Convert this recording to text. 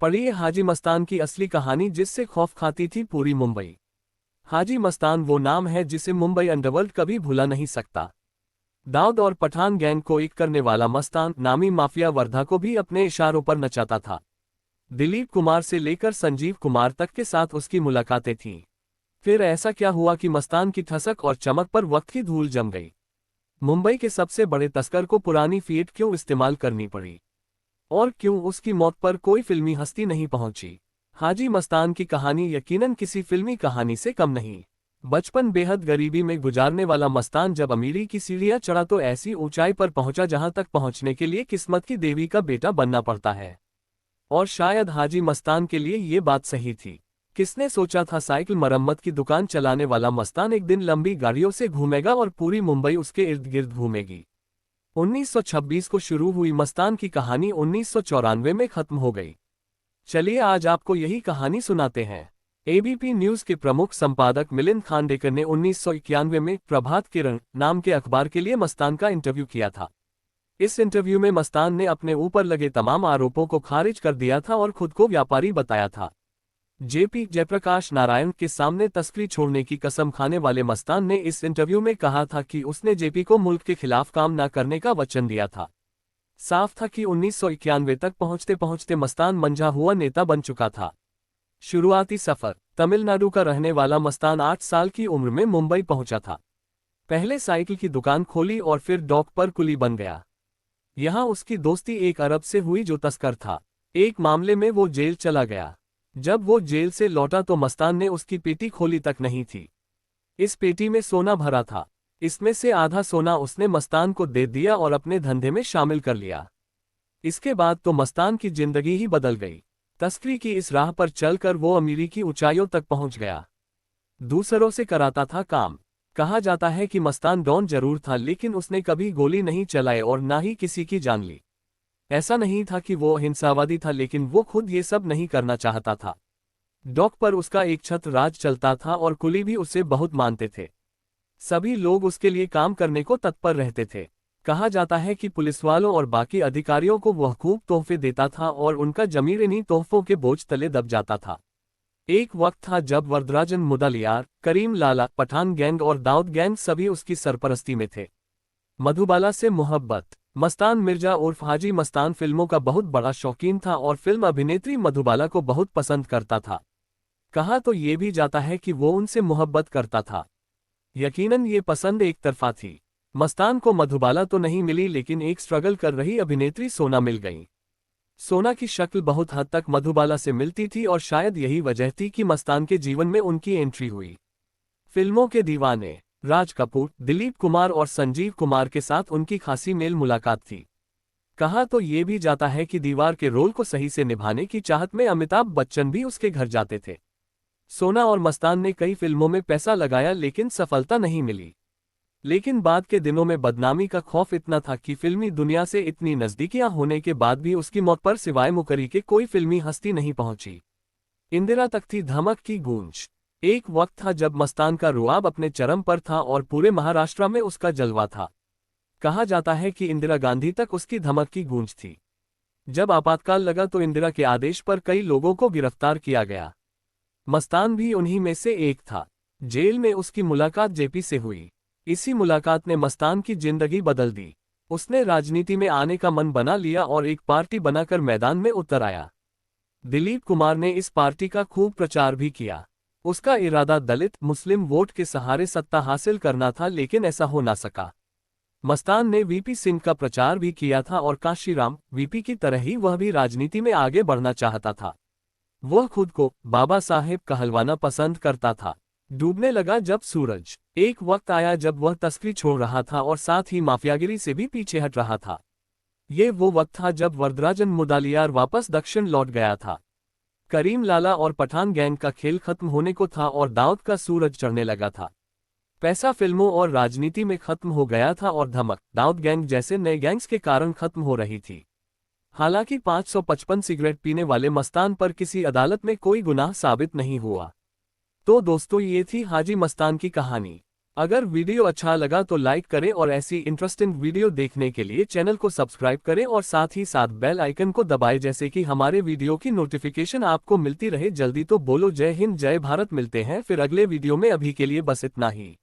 पढ़िए हाजी मस्तान की असली कहानी जिससे खौफ खाती थी पूरी मुंबई। हाजी मस्तान वो नाम है जिसे मुंबई अंडरवर्ल्ड कभी भुला नहीं सकता। दाऊद और पठान गैंग को एक करने वाला मस्तान नामी माफिया वर्धा को भी अपने इशारों पर नचाता था। दिलीप कुमार से लेकर संजीव कुमार तक के साथ उसकी मुलाकातें थीं। फिर ऐसा क्या हुआ कि मस्तान की ठसक और चमक पर वक्त की धूल जम गई। मुंबई के सबसे बड़े तस्कर को पुरानी फीट क्यों इस्तेमाल करनी पड़ी, और क्यों उसकी मौत पर कोई फिल्मी हस्ती नहीं पहुंची। हाजी मस्तान की कहानी यकीनन किसी फिल्मी कहानी से कम नहीं। बचपन बेहद गरीबी में गुजारने वाला मस्तान जब अमीरी की सीढ़ियां चढ़ा तो ऐसी ऊंचाई पर पहुंचा जहां तक पहुंचने के लिए किस्मत की देवी का बेटा बनना पड़ता है। और शायद हाजी मस्तान के लिए ये बात सही थी। किसने सोचा था साइकिल मरम्मत की दुकान चलाने वाला मस्तान एक दिन लंबी गाड़ियों से घूमेगा और पूरी मुंबई उसके इर्द गिर्द घूमेगी। 1926 को शुरू हुई मस्तान की कहानी 1994 में खत्म हो गई। चलिए आज आपको यही कहानी सुनाते हैं। एबीपी न्यूज के प्रमुख संपादक मिलिंद खांडेकर ने 1991 में प्रभात किरण नाम के अखबार के लिए मस्तान का इंटरव्यू किया था। इस इंटरव्यू में मस्तान ने अपने ऊपर लगे तमाम आरोपों को खारिज कर दिया था और खुद को व्यापारी बताया था। जेपी जयप्रकाश नारायण के सामने तस्करी छोड़ने की कसम खाने वाले मस्तान ने इस इंटरव्यू में कहा था कि उसने जेपी को मुल्क के खिलाफ काम न करने का वचन दिया था। साफ था कि 1991 तक पहुंचते पहुंचते मस्तान मंझा हुआ नेता बन चुका था। शुरुआती सफर। तमिलनाडु का रहने वाला मस्तान 8 साल की उम्र में मुंबई पहुंचा था। पहले साइकिल की दुकान खोली और फिर डॉक पर कुली बन गया। यहां उसकी दोस्ती एक अरब से हुई जो तस्कर था। एक मामले में वो जेल चला गया। जब वो जेल से लौटा तो मस्तान ने उसकी पेटी खोली तक नहीं थी। इस पेटी में सोना भरा था। इसमें से आधा सोना उसने मस्तान को दे दिया और अपने धंधे में शामिल कर लिया। इसके बाद तो मस्तान की जिंदगी ही बदल गई। तस्करी की इस राह पर चलकर वो अमीरी की ऊंचाइयों तक पहुंच गया। दूसरों से कराता था काम। कहा जाता है कि मस्तान डॉन जरूर था लेकिन उसने कभी गोली नहीं चलाई और ना ही किसी की जान ली। ऐसा नहीं था कि वो हिंसावादी था, लेकिन वो खुद ये सब नहीं करना चाहता था। डॉक पर उसका एक छत्र राज चलता था और कुली भी उसे बहुत मानते थे। सभी लोग उसके लिए काम करने को तत्पर रहते थे। कहा जाता है कि पुलिस वालों और बाकी अधिकारियों को वह खूब तोहफे देता था और उनका जमीर इन्हीं तोहफों के बोझ तले दब जाता था। एक वक्त था जब वरदराजन मुदलियार, करीम लाला, पठान गैंग और दाऊद गैंग सभी उसकी सरपरस्ती में थे। मधुबाला से मोहब्बत। मस्तान मिर्जा उर्फ हाजी मस्तान फिल्मों का बहुत बड़ा शौकीन था और फिल्म अभिनेत्री मधुबाला को बहुत पसंद करता था। कहा तो ये भी जाता है कि वो उनसे मोहब्बत करता था। यकीनन ये पसंद एक तरफा थी। मस्तान को मधुबाला तो नहीं मिली लेकिन एक स्ट्रगल कर रही अभिनेत्री सोना मिल गई। सोना की शक्ल बहुत हद तक मधुबाला से मिलती थी और शायद यही वजह थी कि मस्तान के जीवन में उनकी एंट्री हुई। फिल्मों के दीवाने। राज कपूर, दिलीप कुमार और संजीव कुमार के साथ उनकी खासी मेल मुलाकात थी। कहा तो ये भी जाता है कि दीवार के रोल को सही से निभाने की चाहत में अमिताभ बच्चन भी उसके घर जाते थे। सोना और मस्तान ने कई फिल्मों में पैसा लगाया लेकिन सफलता नहीं मिली। लेकिन बाद के दिनों में बदनामी का खौफ इतना था कि फिल्मी दुनिया से इतनी नजदीकियां होने के बाद भी उसकी मौत पर सिवाय मुकरी के कोई फिल्मी हस्ती नहीं पहुंची। इंदिरा तक थी धमक की गूंज। एक वक्त था जब मस्तान का रुआब अपने चरम पर था और पूरे महाराष्ट्र में उसका जलवा था। कहा जाता है कि इंदिरा गांधी तक उसकी धमक की गूंज थी। जब आपातकाल लगा तो इंदिरा के आदेश पर कई लोगों को गिरफ्तार किया गया। मस्तान भी उन्हीं में से एक था। जेल में उसकी मुलाकात जेपी से हुई। इसी मुलाकात ने मस्तान की जिंदगी बदल दी। उसने राजनीति में आने का मन बना लिया और एक पार्टी बनाकर मैदान में उतर आया। दिलीप कुमार ने इस पार्टी का खूब प्रचार भी किया। उसका इरादा दलित मुस्लिम वोट के सहारे सत्ता हासिल करना था, लेकिन ऐसा हो ना सका। मस्तान ने वीपी सिंह का प्रचार भी किया था और काशीराम वीपी की तरह ही वह भी राजनीति में आगे बढ़ना चाहता था। वह खुद को बाबा साहेब कहलवाना पसंद करता था। डूबने लगा जब सूरज। एक वक्त आया जब वह तस्करी छोड़ रहा था और साथ ही माफियागिरी से भी पीछे हट रहा था। ये वो वक्त था जब वरदराजन मुदलियार वापस दक्षिण लौट गया था। करीम लाला और पठान गैंग का खेल खत्म होने को था और दाऊद का सूरज चढ़ने लगा था। पैसा फिल्मों और राजनीति में खत्म हो गया था और धमक, दाऊद गैंग जैसे नए गैंग्स के कारण खत्म हो रही थी। हालांकि 555 सिगरेट पीने वाले मस्तान पर किसी अदालत में कोई गुनाह साबित नहीं हुआ। तो दोस्तों, ये थी हाजी मस्तान की कहानी। अगर वीडियो अच्छा लगा तो लाइक करें और ऐसी इंटरेस्टिंग वीडियो देखने के लिए चैनल को सब्सक्राइब करें और साथ ही साथ बेल आइकन को दबाएं, जैसे कि हमारे वीडियो की नोटिफिकेशन आपको मिलती रहे। जल्दी तो बोलो जय हिंद जय भारत। मिलते हैं फिर अगले वीडियो में, अभी के लिए बस इतना ही।